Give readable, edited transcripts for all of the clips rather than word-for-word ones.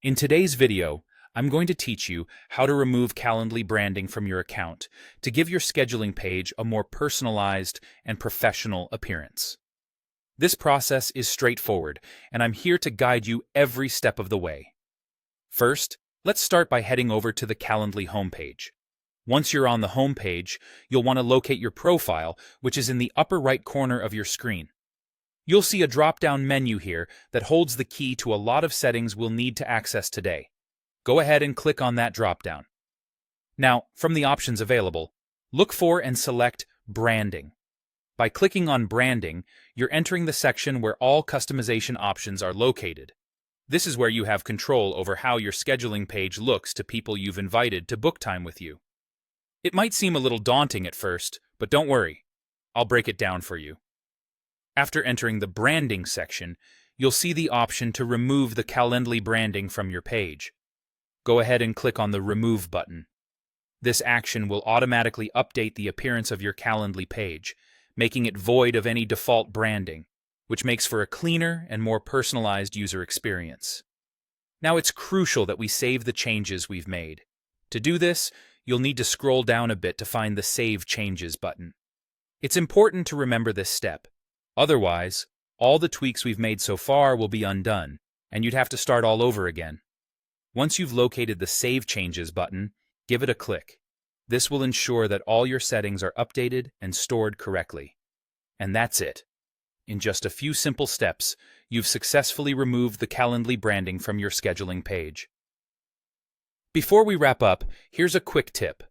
In today's video, I'm going to teach you how to remove Calendly branding from your account to give your scheduling page a more personalized and professional appearance. This process is straightforward, and I'm here to guide you every step of the way. First, let's start by heading over to the Calendly homepage. Once you're on the homepage, you'll want to locate your profile, which is in the upper right corner of your screen. You'll see a drop-down menu here that holds the key to a lot of settings we'll need to access today. Go ahead and click on that drop-down. Now, from the options available, look for and select Branding. By clicking on Branding, you're entering the section where all customization options are located. This is where you have control over how your scheduling page looks to people you've invited to book time with you. It might seem a little daunting at first, but don't worry. I'll break it down for you. After entering the Branding section, you'll see the option to remove the Calendly branding from your page. Go ahead and click on the Remove button. This action will automatically update the appearance of your Calendly page, making it void of any default branding, which makes for a cleaner and more personalized user experience. Now it's crucial that we save the changes we've made. To do this, you'll need to scroll down a bit to find the Save Changes button. It's important to remember this step. Otherwise, all the tweaks we've made so far will be undone, and you'd have to start all over again. Once you've located the Save Changes button, give it a click. This will ensure that all your settings are updated and stored correctly. And that's it. In just a few simple steps, you've successfully removed the Calendly branding from your scheduling page. Before we wrap up, here's a quick tip.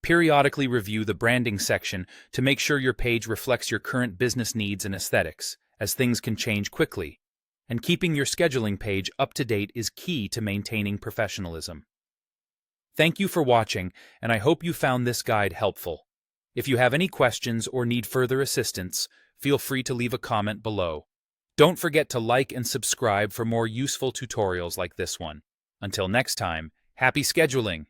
Periodically review the branding section to make sure your page reflects your current business needs and aesthetics, as things can change quickly. And keeping your scheduling page up to date is key to maintaining professionalism. Thank you for watching, and I hope you found this guide helpful. If you have any questions or need further assistance, feel free to leave a comment below. Don't forget to like and subscribe for more useful tutorials like this one. Until next time, happy scheduling!